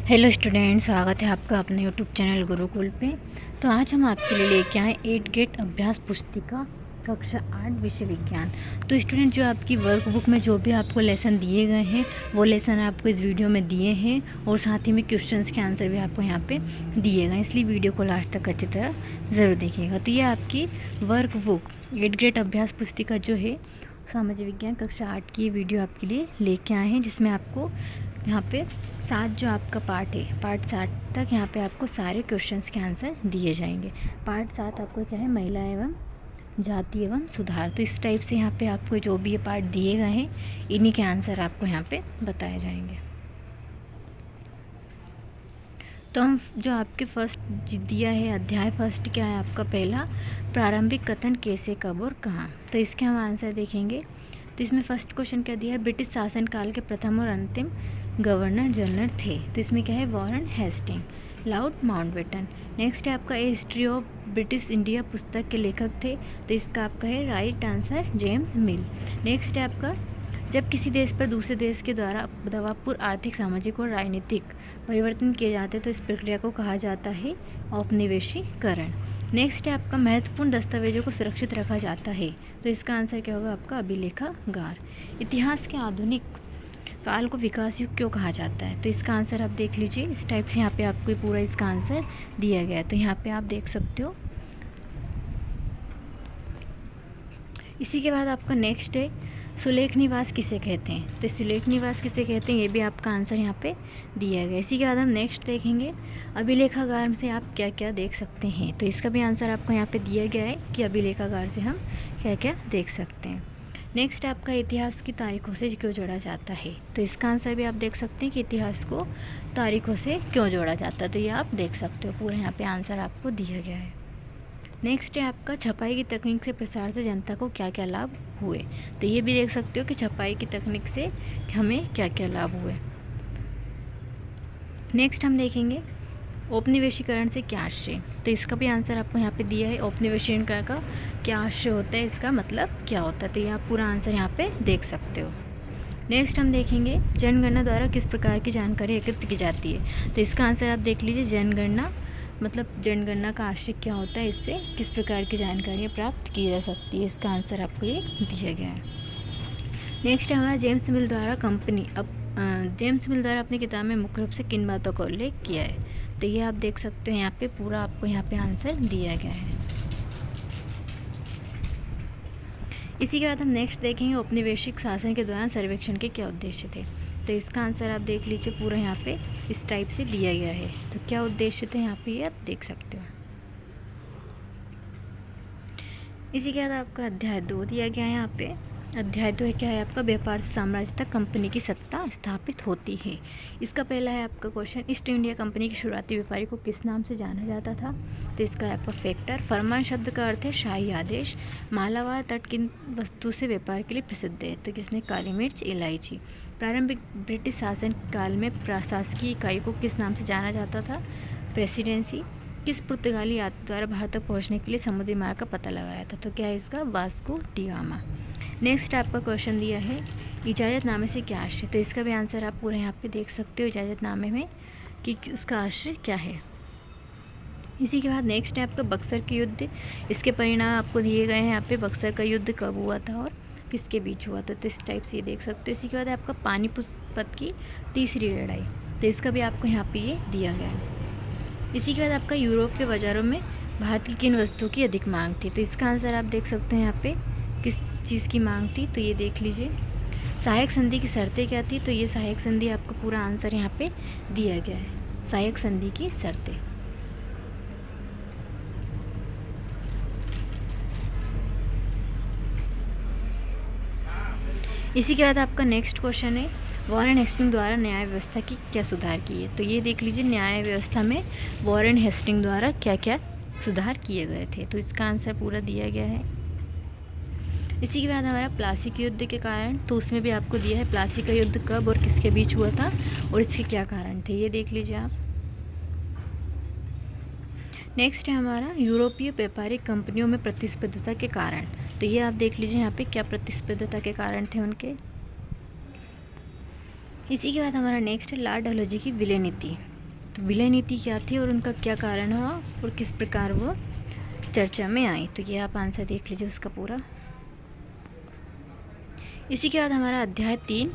Hello student, स्वागत है आपका अपने यूट्यूब चैनल गुरुकुल पे। तो आज हम आपके लिए लेके आए 8 गेट अभ्यास पुस्तिका कक्षा 8 विषय विज्ञान। तो स्टूडेंट, जो आपकी वर्कबुक में जो भी आपको लेसन दिए गए हैं वो लेसन आपको इस वीडियो में दिए हैं और साथ ही में क्वेश्चंस के आंसर भी आपको यहाँ पे दिए गए, इसलिए वीडियो को लास्ट तक अच्छी तरह ज़रूर देखिएगा। तो ये आपकी वर्कबुक 8 गेट अभ्यास पुस्तिका जो है सामाजिक विज्ञान कक्षा 8 की वीडियो आपके लिए लेके आए हैं, जिसमें आपको यहाँ पे 7 जो आपका पार्ट है, पार्ट 7 तक यहाँ पे आपको सारे क्वेश्चंस के आंसर दिए जाएंगे। पार्ट 7 आपको क्या है, महिला एवं जाति एवं सुधार। तो इस टाइप से यहाँ पे आपको जो भी ये पार्ट दिए गए हैं इन्हीं के आंसर आपको यहाँ पे बताए जाएंगे। तो हम जो आपके फर्स्ट दिया है अध्याय फर्स्ट क्या है आपका, पहला प्रारंभिक कथन कैसे, कब और कहाँ। तो इसके हम आंसर देखेंगे। तो इसमें फर्स्ट क्वेश्चन क्या दिया है, ब्रिटिश शासनकाल के प्रथम और अंतिम गवर्नर जनरल थे। तो इसमें क्या है, Warren Hasting, Lord Mountbatten. Next है आपका a history of British India पुस्तक के लेखक थे। तो इसका आपका है right answer James Mill. Next है आपका, जब किसी देश पर दूसरे देश के द्वारा दबावपूर्ण आर्थिक, सामाजिक और राजनीतिक परिवर्तन किए जाते हैं तो इस प्रक्रिया को कहा जाता है औपनिवेशीकरण। नेक्स्ट है आपका, महत्वपूर्ण दस्तावेजों को सुरक्षित रखा जाता है। तो इसका आंसर क्या होगा आपका, अभिलेखागार। इतिहास के आधुनिक काल को विकास युग क्यों कहा जाता है। तो इसका आंसर आप देख लीजिए, इस टाइप से यहाँ पे आपको पूरा इसका आंसर दिया गया है। तो यहाँ पे आप देख सकते हो। इसी के बाद आपका नेक्स्ट है, सुलेख निवास किसे कहते हैं। तो सुलेख निवास किसे कहते हैं ये भी आपका आंसर यहाँ पे दिया गया। इसी के बाद हम नेक्स्ट देखेंगे, अभिलेखागार से आप क्या क्या देख सकते हैं। तो इसका भी आंसर आपको यहाँ पे दिया गया है कि अभिलेखागार से हम क्या क्या देख सकते हैं। नेक्स्ट आपका, इतिहास की तारीखों से क्यों जोड़ा जाता है। तो इसका आंसर भी आप देख सकते हैं कि इतिहास को तारीखों से क्यों जोड़ा जाता है। तो ये आप देख सकते हो, पूरा यहाँ पे आंसर आपको दिया गया है। नेक्स्ट है आपका, छपाई की तकनीक से प्रसार से जनता को क्या क्या लाभ हुए। तो ये भी देख सकते हो कि छपाई की तकनीक से हमें क्या क्या लाभ हुए। नेक्स्ट हम देखेंगे, औपनिवेशीकरण से क्या आशय। तो इसका भी आंसर आपको यहाँ पे दिया है, औपनिवेशीकरण का क्या आशय होता है, इसका मतलब क्या होता है। तो ये आप पूरा आंसर यहाँ पे देख सकते हो। नेक्स्ट हम देखेंगे, जनगणना द्वारा किस प्रकार की जानकारी एकत्रित की जाती है। तो इसका आंसर आप देख लीजिए, जनगणना मतलब जनगणना का आशय क्या होता है, इससे किस प्रकार की जानकारियाँ प्राप्त की जा सकती है। इसका आंसर आपको ये दिया गया है। नेक्स्ट है हमारा, जेम्स मिल द्वारा जेम्स मिल द्वारा अपनी किताब में मुख्य रूप से किन बातों का उल्लेख किया है। तो ये आप देख सकते हो, यहाँ पे पूरा आपको यहाँ पे आंसर दिया गया है। इसी के बाद हम नेक्स्ट देखेंगे, औपनिवेशिक शासन के दौरान सर्वेक्षण के क्या उद्देश्य थे। तो इसका आंसर आप देख लीजिए, पूरा यहाँ पे इस टाइप से दिया गया है। तो क्या उद्देश्य थे यहाँ पे ये आप देख सकते हो। इसी के बाद आपका अध्याय 2 दिया गया है। यहाँ पे अध्याय 2 क्या है आपका, व्यापार से साम्राज्य तक कंपनी की सत्ता स्थापित होती है। इसका पहला है आपका क्वेश्चन, ईस्ट इंडिया कंपनी के शुरुआती व्यापारी को किस नाम से जाना जाता था। तो इसका है आपका फैक्टर। फरमान शब्द का अर्थ है शाही आदेश। मालाबार तट किन वस्तु से व्यापार के लिए प्रसिद्ध है। तो किसमें, काली मिर्च, इलायची। प्रारंभिक ब्रिटिश शासन काल में प्रशासकीय इकाई को किस नाम से जाना जाता था, प्रेसिडेंसी। किस पुर्तगाली यात्री द्वारा भारत तक पहुंचने के लिए समुद्री मार्ग का पता लगाया था। तो क्या है इसका, वास्को डी गामा। नेक्स्ट आपका क्वेश्चन दिया है, इजाज़तनामे से क्या आशय। तो इसका भी आंसर आप पूरा यहाँ पे देख सकते हो, इजाज़तनामे में कि इसका आशय क्या है। इसी के बाद नेक्स्ट है आपका, बक्सर के युद्ध, इसके परिणाम आपको दिए गए हैं यहाँ पे। बक्सर का युद्ध कब हुआ था और किसके बीच हुआ था। तो इस टाइप से ये देख सकते हो। इसी के बाद आपका, पानीपत की तीसरी लड़ाई। तो इसका भी आपको यहाँ पे ये दिया गया है। इसी के बाद आपका, यूरोप के बाज़ारों में भारत की किन वस्तुओं की अधिक मांग थी। तो इसका आंसर आप देख सकते हैं यहाँ पे, किस चीज़ की मांग थी। तो ये देख लीजिए, सहायक संधि की शर्तें क्या थी। तो ये सहायक संधि आपको पूरा आंसर यहाँ पे दिया गया है, सहायक संधि की शर्तें। इसी के बाद आपका नेक्स्ट क्वेश्चन है, वॉरेन हेस्टिंग द्वारा न्याय व्यवस्था की क्या सुधार किए। तो ये देख लीजिए, न्याय व्यवस्था में वॉरेन हेस्टिंग द्वारा क्या क्या सुधार किए गए थे। तो इसका आंसर पूरा दिया गया है। इसी के बाद हमारा प्लासी के युद्ध के कारण, तो उसमें भी आपको दिया है प्लासी का युद्ध कब और किसके बीच हुआ था और इसके क्या कारण थे, ये देख लीजिए आप। नेक्स्ट है हमारा, यूरोपीय व्यापारिक कंपनियों में प्रतिस्पर्धा के कारण। तो ये आप देख लीजिए यहाँ पे क्या प्रतिस्पर्धा के कारण थे उनके। इसी के बाद हमारा नेक्स्ट है, लॉर्ड डलहौजी की विलय नीति। तो विलय नीति क्या थी और उनका क्या कारण हुआ और किस प्रकार वो चर्चा में आई। तो ये आप आंसर देख लीजिए उसका पूरा। इसी के बाद हमारा अध्याय 3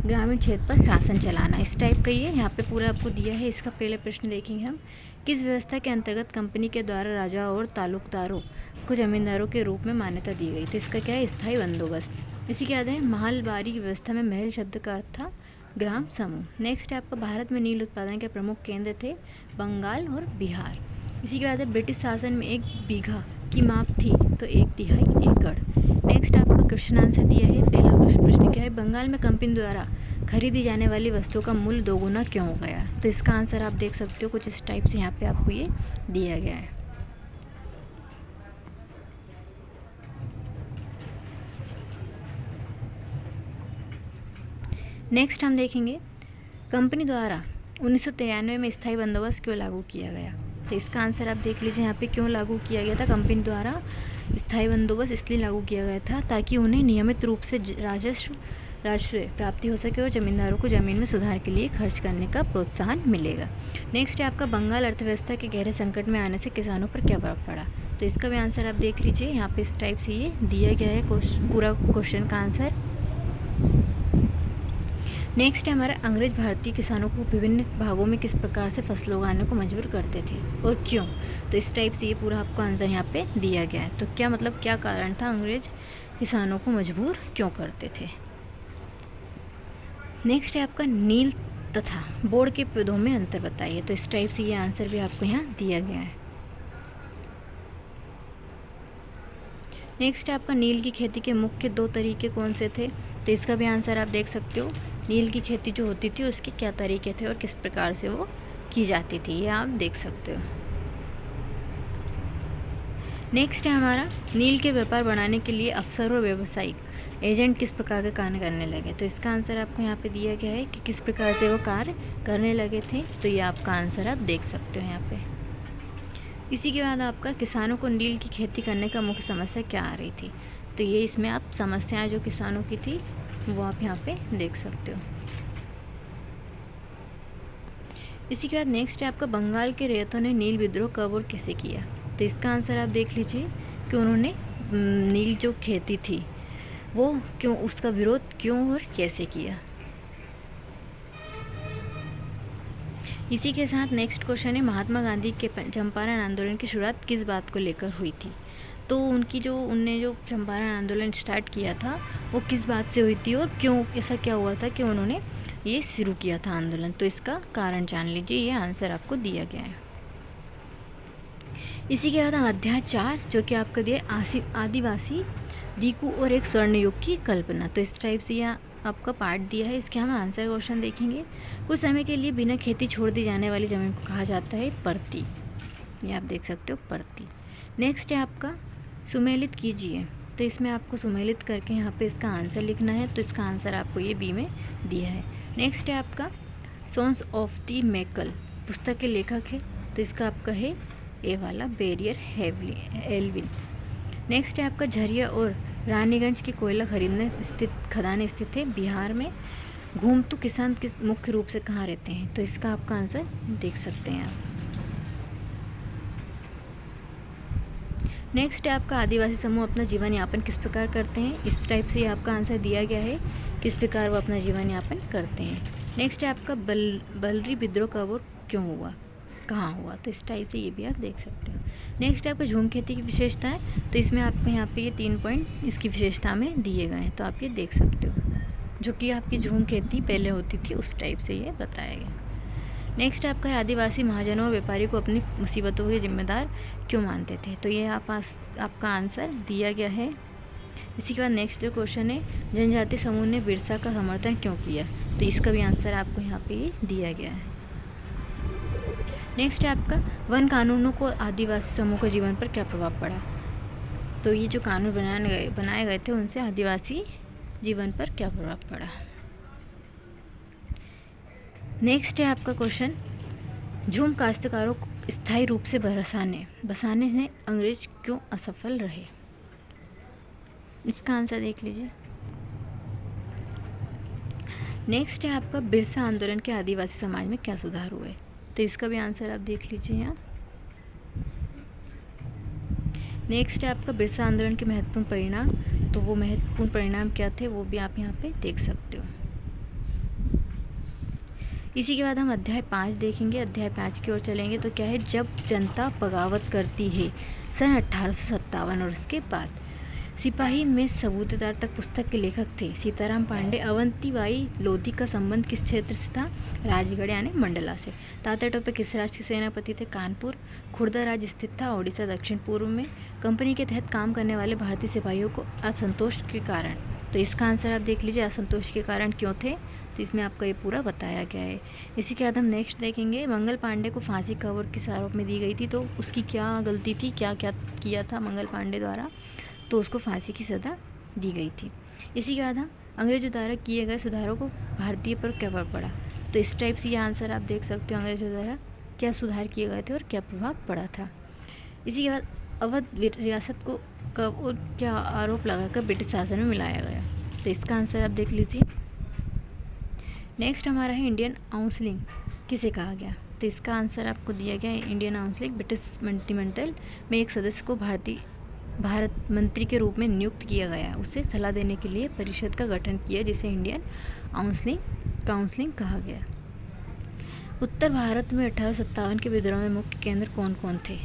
ग्रामीण क्षेत्र पर शासन चलाना, इस टाइप का ये यहाँ पे पूरा आपको दिया है। इसका पहले प्रश्न देखेंगे हम, किस व्यवस्था के अंतर्गत कंपनी के द्वारा राजा और तालुकदारों को जमींदारों के रूप में मान्यता दी गई। तो इसका क्या है, स्थायी बंदोबस्त। इसी के बाद है महलबारी की व्यवस्था में महल शब्द का अर्थ था ग्राम समूह। नेक्स्ट है आपका भारत में नील उत्पादन के प्रमुख केंद्र थे बंगाल और बिहार। इसी के बाद है ब्रिटिश शासन में 1 बीघा की माप थी तो 1/3 एकड़। नेक्स्ट आपका क्वेश्चन आंसर दिया है। पहला प्रश्न क्या है, बंगाल में कंपनी द्वारा खरीदी जाने वाली वस्तुओं का मूल्य 2 गुना क्यों हो गया। तो इसका आंसर आप देख सकते हो कुछ इस टाइप से यहाँ पे आपको ये दिया गया है। नेक्स्ट हम देखेंगे कंपनी द्वारा 1993 में स्थायी बंदोबस्त क्यों लागू किया गया। तो इसका आंसर आप देख लीजिए यहाँ पे क्यों लागू किया गया था। कंपनी द्वारा स्थायी बंदोबस्त इसलिए लागू किया गया था ताकि उन्हें नियमित रूप से राजस्व प्राप्ति हो सके और ज़मींदारों को ज़मीन में सुधार के लिए खर्च करने का प्रोत्साहन मिलेगा। नेक्स्ट है आपका बंगाल अर्थव्यवस्था के गहरे संकट में आने से किसानों पर क्या प्रभाव पड़ा। तो इसका भी आंसर आप देख लीजिए यहाँ पे इस टाइप से ये दिया गया है पूरा क्वेश्चन का आंसर। नेक्स्ट है हमारा अंग्रेज भारतीय किसानों को विभिन्न भागों में किस प्रकार से फसल उगाने को मजबूर करते थे और क्यों। तो इस टाइप से ये पूरा आपको आंसर यहाँ पे दिया गया है। तो क्या मतलब क्या कारण था, अंग्रेज किसानों को मजबूर क्यों करते थे। नेक्स्ट है आपका नील तथा बोर्ड के पौधों में अंतर बताइए। तो इस टाइप से ये आंसर भी आपको यहाँ दिया गया है। नेक्स्ट है आपका नील की खेती के मुख्य 2 तरीके कौन से थे। तो इसका भी आंसर आप देख सकते हो, नील की खेती जो होती थी उसके क्या तरीके थे और किस प्रकार से वो की जाती थी, ये आप देख सकते हो। नेक्स्ट है हमारा नील के व्यापार बढ़ाने के लिए अफसर और व्यावसायिक एजेंट किस प्रकार के कार्य करने लगे। तो इसका आंसर आपको यहाँ पे दिया गया है कि किस प्रकार से वो कार्य करने लगे थे। तो ये आपका आंसर आप देख सकते हो यहाँ पे। इसी के बाद आपका किसानों को नील की खेती करने का मुख्य समस्या क्या आ रही थी। तो ये इसमें आप समस्याएं जो किसानों की थी वो आप यहाँ पे देख सकते हो। इसी के बाद नेक्स्ट है आपका बंगाल के रैयतों ने नील विद्रोह कब और कैसे किया। तो इसका आंसर आप देख लीजिए कि उन्होंने नील जो खेती थी वो क्यों, उसका विरोध क्यों और कैसे किया। इसी के साथ नेक्स्ट क्वेश्चन है महात्मा गांधी के चंपारण आंदोलन की शुरुआत किस बात को लेकर हुई थी। तो उनने जो चंपारण आंदोलन स्टार्ट किया था वो किस बात से हुई थी और क्यों, ऐसा क्या हुआ था कि उन्होंने ये शुरू किया था आंदोलन। तो इसका कारण जान लीजिए, ये आंसर आपको दिया गया है। इसी के बाद अध्याय 4 जो कि आपका दिया आदिवासी दीकू और एक स्वर्ण युग की कल्पना। तो इस टाइप से यह आपका पार्ट दिया है। इसके हम आंसर क्वेश्चन देखेंगे। कुछ समय के लिए बिना खेती छोड़ दी जाने वाली ज़मीन को कहा जाता है परती, ये आप देख सकते हो परती। नेक्स्ट है आपका सुमेलित कीजिए। तो इसमें आपको सुमेलित करके यहाँ पे इसका आंसर लिखना है। तो इसका आंसर आपको ये बी में दिया है। नेक्स्ट है आपका सॉन्स ऑफ द मैकल पुस्तक के लेखक है। तो इसका आपका है ए वाला बेरियर एल्विन। नेक्स्ट है आपका झरिया और रानीगंज की कोयला खरीदने स्थित खदानें स्थित है बिहार में। घूमतू किसान किस मुख्य रूप से कहाँ रहते हैं। तो इसका आपका आंसर देख सकते हैं आप। नेक्स्ट है आपका आदिवासी समूह अपना जीवन यापन किस प्रकार करते हैं। इस टाइप से आपका आंसर दिया गया है किस प्रकार वो अपना जीवन यापन करते हैं। नेक्स्ट है आपका बलरी विद्रोह कब और क्यों हुआ, कहाँ हुआ। तो इस टाइप से ये भी आप देख सकते हो। नेक्स्ट है आपका झूम खेती की विशेषताएं। तो इसमें आपको यहाँ पे ये 3 पॉइंट इसकी विशेषता में दिए गए हैं। तो आप ये देख सकते हो, जो कि आपकी झूम खेती पहले होती थी उस टाइप से ये बताया गया। नेक्स्ट आपका आदिवासी महाजनों और व्यापारी को अपनी मुसीबतों के जिम्मेदार क्यों मानते थे। तो ये आपका आंसर दिया गया है। इसी के बाद नेक्स्ट जो क्वेश्चन है जनजातीय समूह ने बिरसा का समर्थन क्यों किया। तो इसका भी आंसर आपको यहाँ पे दिया गया है। नेक्स्ट है आपका वन कानूनों को आदिवासी समूह के जीवन पर क्या प्रभाव पड़ा। तो ये जो कानून बनाए गए थे उनसे आदिवासी जीवन पर क्या प्रभाव पड़ा। नेक्स्ट है आपका क्वेश्चन झूम काश्तकारों को स्थायी रूप से बसाने में अंग्रेज क्यों असफल रहे। इसका आंसर देख लीजिए। नेक्स्ट है आपका बिरसा आंदोलन के आदिवासी समाज में क्या सुधार हुए। तो इसका भी आंसर आप देख लीजिए यहाँ। नेक्स्ट है आपका बिरसा आंदोलन के महत्वपूर्ण परिणाम। तो वो महत्वपूर्ण परिणाम क्या थे वो भी आप यहाँ पे देख सकते हो। इसी के बाद हम अध्याय 5 देखेंगे। अध्याय 5 की ओर चलेंगे तो क्या है, जब जनता बगावत करती है, सन 1857 और उसके बाद। सिपाही में सबूतदार तक पुस्तक के लेखक थे सीताराम पांडे। अवंतीबाई लोधी का संबंध किस क्षेत्र से था, राजगढ़ यानी मंडला से। तात्या टोपे किस राज्य के सेनापति थे, कानपुर। खुर्दा राज्य स्थित था ओडिशा दक्षिण पूर्व में। कंपनी के तहत काम करने वाले भारतीय सिपाहियों को असंतोष के कारण। तो इसका आंसर आप देख लीजिए, असंतोष के कारण क्यों थे, तो इसमें आपको ये पूरा बताया गया है। इसी के बाद हम नेक्स्ट देखेंगे, मंगल पांडे को फांसी कवर किस आरोप में दी गई थी। तो उसकी क्या गलती थी, क्या क्या किया था मंगल पांडे द्वारा, तो उसको फांसी की सज़ा दी गई थी। इसी के बाद हम अंग्रेजों द्वारा किए गए सुधारों को भारतीय पर क्या प्रभाव पड़ा। तो इस टाइप से ये आंसर आप देख सकते हो, अंग्रेजों द्वारा क्या सुधार किए गए थे और क्या प्रभाव पड़ा था। इसी के बाद अवध रियासत को कब और क्या आरोप लगाकर ब्रिटिश शासन में मिलाया गया। तो इसका आंसर आप देख लीजिए। नेक्स्ट हमारा है इंडियन काउंसिलिंग किसे कहा गया। तो इसका आंसर आपको दिया गया है, इंडियन काउंसिलिंग ब्रिटिश मंत्रिमंडल में एक सदस्य को भारत मंत्री के रूप में नियुक्त किया गया। उसे सलाह देने के लिए परिषद का गठन किया जिसे इंडियन काउंसिलिंग कहा गया। उत्तर भारत में 1857 के विद्रोह में मुख्य केंद्र कौन कौन थे।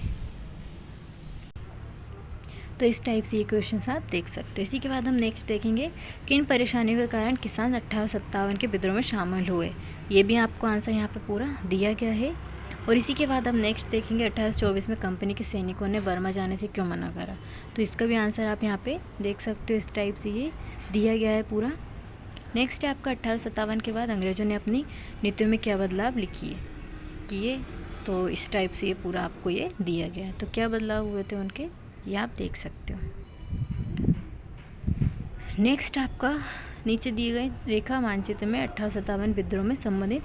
तो इस टाइप से ये क्वेश्चन आप देख सकते हो। इसी के बाद हम नेक्स्ट देखेंगे, किन परेशानियों के कारण किसान 1857 के विद्रोह में शामिल हुए। ये भी आपको आंसर यहाँ पे पूरा दिया गया है। और इसी के बाद हम नेक्स्ट देखेंगे, 1824 में कंपनी के सैनिकों ने बर्मा जाने से क्यों मना करा। तो इसका भी आंसर आप यहाँ पे देख सकते हो, इस टाइप से ये दिया गया है पूरा। नेक्स्ट है आपका 1857 के बाद अंग्रेज़ों ने अपनी नीतियों में क्या बदलाव किए। तो इस टाइप से ये पूरा आपको ये दिया गया है। तो क्या बदलाव हुए थे उनके, ये आप देख सकते हो। नेक्स्ट आपका नीचे दिए गए रेखा मानचित्र में 1857 विद्रोह में संबंधित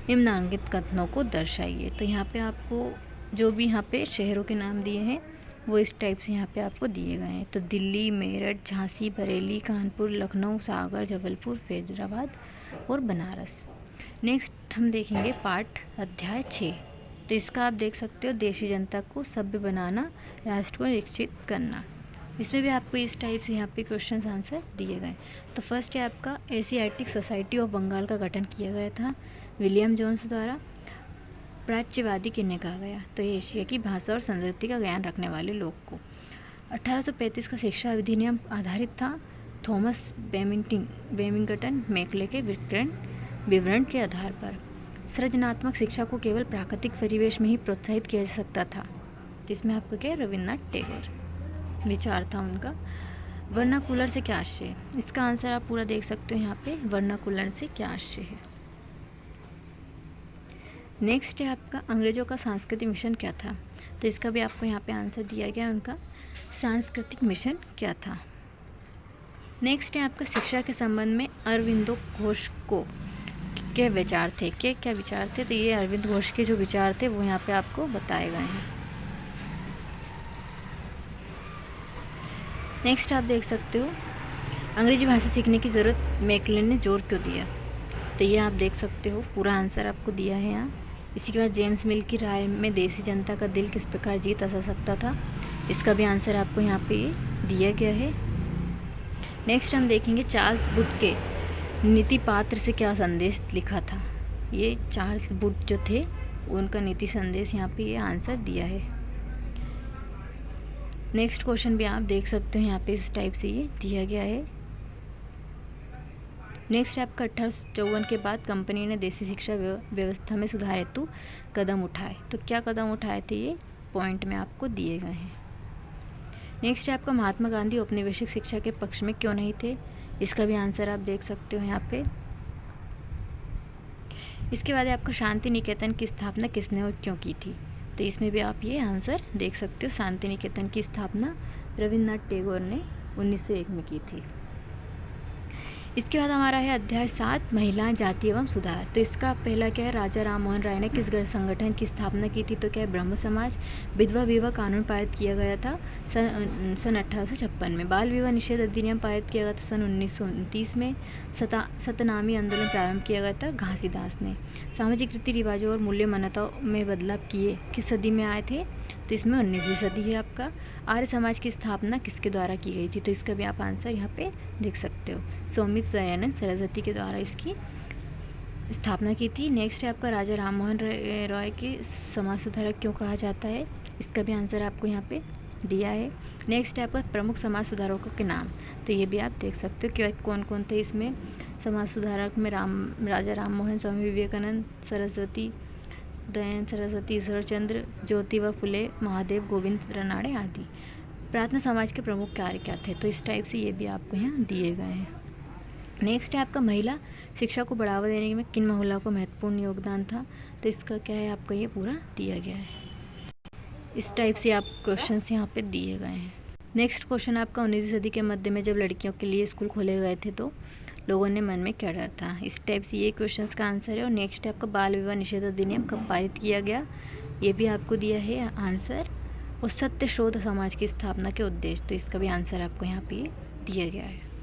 निम्नांकित कथनों को दर्शाइए। तो यहाँ पे आपको जो भी यहाँ पे शहरों के नाम दिए हैं वो इस टाइप से यहाँ पे आपको दिए गए हैं। तो दिल्ली, मेरठ, झांसी, बरेली, कानपुर, लखनऊ, सागर, जबलपुर, फैज़ाबाद और बनारस। नेक्स्ट हम देखेंगे पाठ अध्याय 6। तो इसका आप देख सकते हो, देशी जनता को सभ्य बनाना, राष्ट्र को शिक्षित करना। इसमें भी आपको इस टाइप से यहाँ पे क्वेश्चन आंसर दिए गए। तो फर्स्ट है आपका एशियाटिक सोसाइटी ऑफ बंगाल का गठन किया गया था विलियम जोन्स द्वारा। प्राच्यवादी किन्हें कहा गया। तो ये एशिया की भाषा और संस्कृति का ज्ञान रखने वाले लोग को। 1835 का शिक्षा अधिनियम आधारित था थॉमस बेमिंगटन मैकले के विवरण के आधार पर। सृजनात्मक शिक्षा को केवल प्राकृतिक परिवेश में ही प्रोत्साहित किया जा सकता था। तो इसमें आपको क्या, रविन्द्रनाथ टैगोर विचार था उनका। वर्नाकुलर से क्या आशय है। इसका आंसर आप पूरा देख सकते हो यहाँ पे, वर्नाकुलर से क्या आशय है। नेक्स्ट है आपका अंग्रेज़ों का सांस्कृतिक मिशन क्या था। तो इसका भी आपको यहाँ पे आंसर दिया गया, उनका सांस्कृतिक मिशन क्या था। नेक्स्ट है आपका शिक्षा के संबंध में अरविंदो घोष को क्या विचार थे, क्या विचार थे। तो ये अरविंद घोष के जो विचार थे वो यहाँ पे आपको बताए गए हैं। नेक्स्ट आप देख सकते हो, अंग्रेजी भाषा सीखने की ज़रूरत मैकले ने जोर क्यों दिया। तो ये आप देख सकते हो, पूरा आंसर आपको दिया है यहाँ। इसी के बाद जेम्स मिल की राय में देसी जनता का दिल किस प्रकार जीता जा सकता था। इसका भी आंसर आपको यहाँ पे दिया गया है। नेक्स्ट हम देखेंगे, चार्ल्स वुड के नीति पात्र से क्या संदेश लिखा था। ये चार्ल्स वुड जो थे उनका नीति संदेश यहाँ पे ये आंसर दिया है। नेक्स्ट क्वेश्चन भी आप देख सकते हो यहाँ पे, इस टाइप से ये दिया गया है। नेक्स्ट है आपका 1854 के बाद कंपनी ने देसी शिक्षा व्यवस्था में सुधार हेतु कदम उठाए। तो क्या कदम उठाए थे ये पॉइंट में आपको दिए गए हैं। नेक्स्ट है आपका महात्मा गांधी औपनिवेशिक शिक्षा के पक्ष में क्यों नहीं थे। इसका भी आंसर आप देख सकते हो यहाँ पे। इसके बाद आपका शांति निकेतन की स्थापना किसने और क्यों की थी। तो इसमें भी आप ये आंसर देख सकते हो, शांति निकेतन की स्थापना रविन्द्रनाथ टैगोर ने 1901 में की थी। इसके बाद हमारा है अध्याय 7 महिलाएं जाति एवं सुधार। तो इसका पहला क्या है, राजा राम मोहन राय ने किस संगठन की स्थापना की थी, तो क्या है ब्रह्म समाज। विधवा विवाह कानून पारित किया गया था सन 1856 में। बाल विवाह निषेध अधिनियम पारित किया गया था सन 1929 में। सतनामी आंदोलन प्रारंभ किया गया था घासीदास ने। सामाजिक रीति रिवाजों और मूल्य मान्यताओं में बदलाव किए किस सदी में आए थे, तो इसमें 19वीं सदी है आपका। आर्य समाज की स्थापना किसके द्वारा की गई थी, तो इसका भी आप आंसर यहाँ पे देख सकते हो। स्वामी दयानंद सरस्वती के द्वारा इसकी स्थापना की थी। नेक्स्ट है आपका राजा राम मोहन रॉय के समाज सुधारक क्यों कहा जाता है, इसका भी आंसर आपको यहाँ पे दिया है। नेक्स्ट है आपका प्रमुख समाज सुधारकों के नाम, तो ये भी आप देख सकते हो कि कौन कौन थे इसमें समाज सुधारक में। राजा राम मोहन, स्वामी विवेकानंद, सरस्वती दयानंद सरस्वती, ईश्वरचंद्र, ज्योतिबा फुले, महादेव गोविंद रानड़े आदि। प्रार्थना समाज के प्रमुख कार्य क्या थे, तो इस टाइप से ये भी आपको यहाँ दिए गए हैं। नेक्स्ट है आपका महिला शिक्षा को बढ़ावा देने में किन महिलाओं को महत्वपूर्ण योगदान था, तो इसका क्या है आपका ये पूरा दिया गया है। इस टाइप से आप क्वेश्चंस यहाँ पे दिए गए हैं। नेक्स्ट क्वेश्चन आपका 19वीं सदी के मध्य में जब लड़कियों के लिए स्कूल खोले गए थे तो लोगों ने मन में क्या डर था, इस टाइप से ये क्वेश्चंस का आंसर है। और नेक्स्ट है आपका बाल विवाह निषेध अधिनियम कब पारित किया गया, ये भी आपको दिया है आंसर। और सत्य शोध समाज की स्थापना के उद्देश्य, तो इसका भी आंसर आपको यहाँ पे दिया गया है।